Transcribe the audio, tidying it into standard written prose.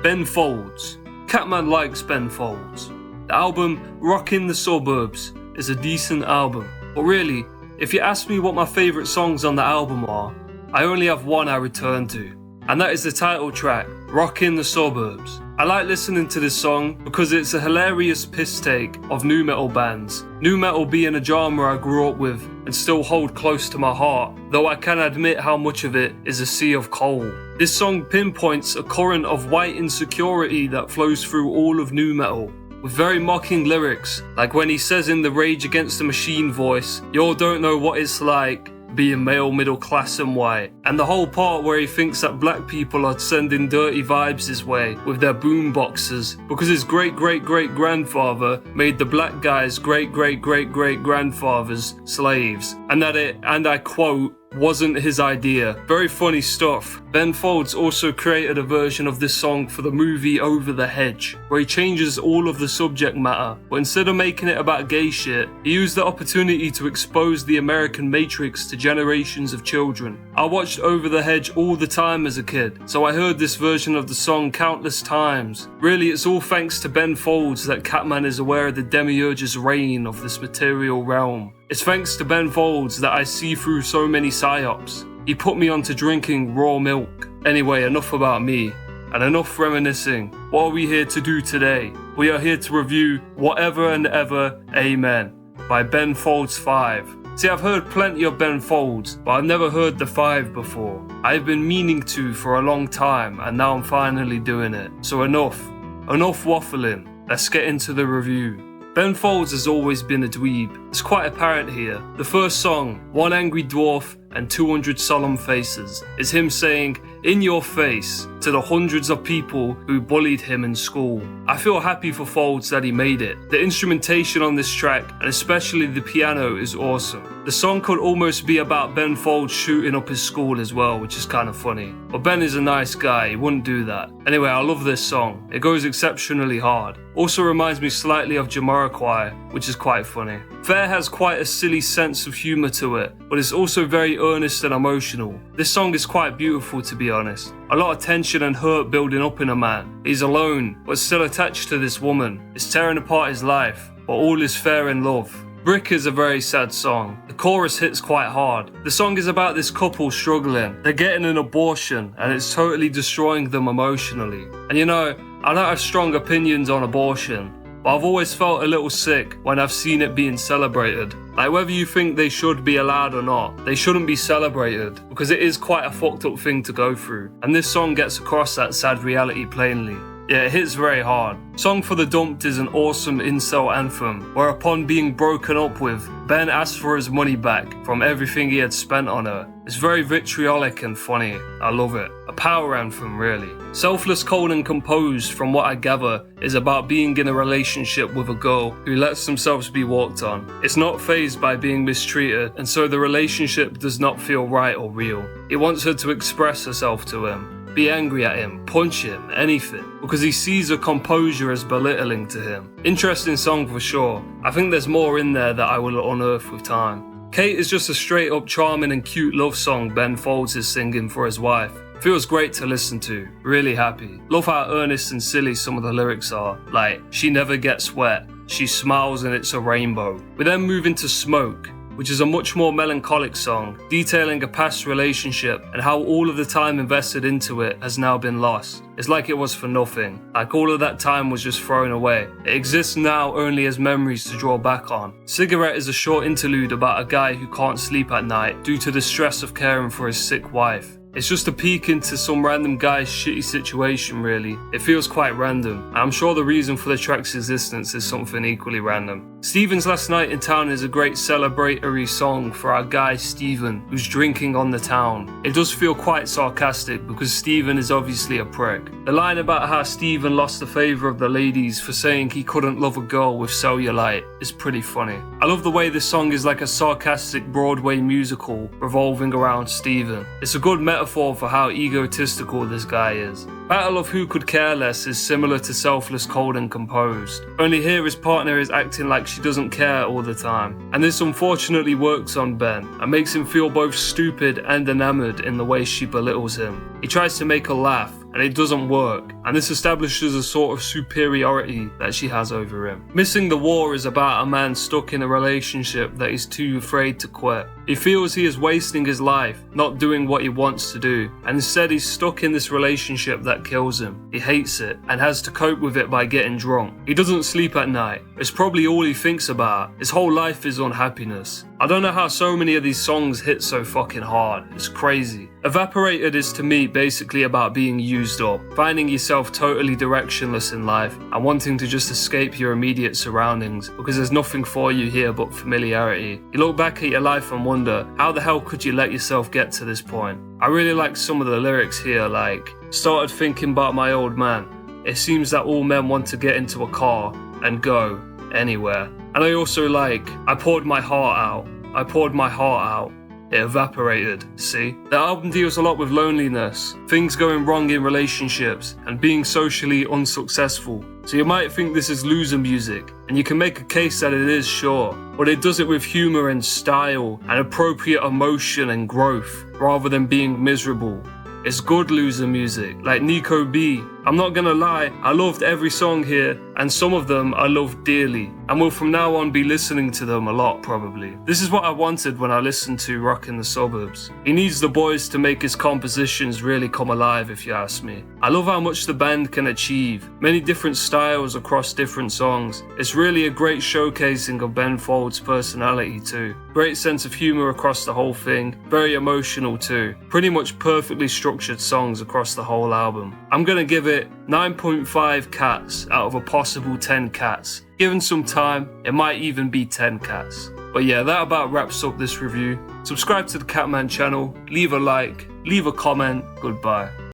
Ben Folds. Catman likes Ben Folds. The album Rockin' the Suburbs is a decent album, but really, if you ask me what my favourite songs on the album are, I only have one I return to, and that is the title track, Rockin' the Suburbs. I like listening to this song because it's a hilarious piss take of nu metal bands, nu metal being a genre I grew up with and still hold close to my heart, though I can admit how much of it is a sea of coal. This song pinpoints a current of white insecurity that flows through all of nu metal, with very mocking lyrics, like when he says in the Rage Against the Machine voice, "Y'all don't know what it's like being male, middle class and white," and the whole part where he thinks that black people are sending dirty vibes his way with their boom boxes because his great-great-great-grandfather made the black guys' great-great-great-great-grandfathers slaves, and that it, and I quote, wasn't his idea. Very funny stuff. Ben Folds also created a version of this song for the movie Over the Hedge, where he changes all of the subject matter, but instead of making it about gay shit, he used the opportunity to expose the American Matrix to generations of children. I watched Over the Hedge all the time as a kid, so I heard this version of the song countless times. Really, it's all thanks to Ben Folds that Catman is aware of the demiurge's reign of this material realm. It's thanks to Ben Folds that I see through so many psyops. He put me onto drinking raw milk. Anyway, enough about me, and enough reminiscing. What are we here to do today? We are here to review Whatever and Ever, Amen by Ben Folds 5. See, I've heard plenty of Ben Folds, but I've never heard the 5 before. I've been meaning to for a long time, and now I'm finally doing it. So enough waffling. Let's get into the review. Ben Folds has always been a dweeb. It's quite apparent here. The first song, One Angry Dwarf and 200 Solemn Faces, is him saying, "In your face," to the hundreds of people who bullied him in school. I feel happy for Folds that he made it. The instrumentation on this track, and especially the piano, is awesome. The song could almost be about Ben Folds shooting up his school as well, which is kind of funny. But Ben is a nice guy, he wouldn't do that. Anyway, I love this song. It goes exceptionally hard. Also reminds me slightly of Jamiroquai, which is quite funny. Fair has quite a silly sense of humour to it, but it's also very earnest and emotional. This song is quite beautiful, to be honest. A lot of tension and hurt building up in a man. He's alone, but still attached to this woman. It's tearing apart his life, but all is fair in love. Brick is a very sad song. The chorus hits quite hard. The song is about this couple struggling. They're getting an abortion, and it's totally destroying them emotionally. And you know, I don't have strong opinions on abortion, but I've always felt a little sick when I've seen it being celebrated. Like, whether you think they should be allowed or not, they shouldn't be celebrated, because it is quite a fucked up thing to go through. And this song gets across that sad reality plainly. Yeah, it hits very hard. Song for the Dumped is an awesome incel anthem, where upon being broken up with, Ben asked for his money back from everything he had spent on her. It's very vitriolic and funny. I love it. A power anthem, really. Selfless, Cold and Composed, from what I gather, is about being in a relationship with a girl who lets themselves be walked on. It's not fazed by being mistreated, and so the relationship does not feel right or real. He wants her to express herself to him. Be angry at him, punch him, anything, because he sees her composure as belittling to him. Interesting song for sure. I think there's more in there that I will unearth with time. Kate is just a straight up charming and cute love song Ben Folds is singing for his wife. Feels great to listen to, really happy. Love how earnest and silly some of the lyrics are, like, she never gets wet, she smiles and it's a rainbow. We then move into Smoke, which is a much more melancholic song, detailing a past relationship and how all of the time invested into it has now been lost. It's like it was for nothing, like all of that time was just thrown away. It exists now only as memories to draw back on. Cigarette is a short interlude about a guy who can't sleep at night due to the stress of caring for his sick wife. It's just a peek into some random guy's shitty situation, really. It feels quite random. I'm sure the reason for the track's existence is something equally random. Stephen's Last Night in Town is a great celebratory song for our guy Stephen, who's drinking on the town. It does feel quite sarcastic because Stephen is obviously a prick. The line about how Stephen lost the favour of the ladies for saying he couldn't love a girl with cellulite is pretty funny. I love the way this song is like a sarcastic Broadway musical revolving around Stephen. It's a good metaphor for how egotistical this guy is. Battle of Who Could Care Less is similar to Selfless, Cold and Composed, only here his partner is acting like she doesn't care all the time, and this unfortunately works on Ben and makes him feel both stupid and enamoured in the way she belittles him. He tries to make her laugh, and it doesn't work, and this establishes a sort of superiority that she has over him. Missing the War is about a man stuck in a relationship that he's too afraid to quit. He feels he is wasting his life, not doing what he wants to do, and instead he's stuck in this relationship that kills him. He hates it, and has to cope with it by getting drunk. He doesn't sleep at night. It's probably all he thinks about. His whole life is unhappiness. I don't know how so many of these songs hit so fucking hard. It's crazy. Evaporated is to me basically about being used up, finding yourself totally directionless in life, and wanting to just escape your immediate surroundings because there's nothing for you here but familiarity. You look back at your life and wonder, how the hell could you let yourself get to this point? I really like some of the lyrics here, like, started thinking about my old man. It seems that all men want to get into a car and go anywhere. And I also like, I poured my heart out. I poured my heart out. It evaporated, see? The album deals a lot with loneliness, things going wrong in relationships, and being socially unsuccessful. So you might think this is loser music, and you can make a case that it is, sure, but it does it with humor and style, and appropriate emotion and growth, rather than being miserable. It's good loser music, like Nico B. I'm not gonna lie, I loved every song here, and some of them I loved dearly, and will from now on be listening to them a lot probably. This is what I wanted when I listened to Rockin' the Suburbs. He needs the boys to make his compositions really come alive, if you ask me. I love how much the band can achieve, many different styles across different songs. It's really a great showcasing of Ben Folds' personality too. Great sense of humor across the whole thing, very emotional too. Pretty much perfectly structured songs across the whole album. I'm gonna give it 9.5 cats out of a possible 10 cats. Given some time, it might even be 10 cats. But yeah, that about wraps up this review. Subscribe to the Catman channel, leave a like, leave a comment, goodbye.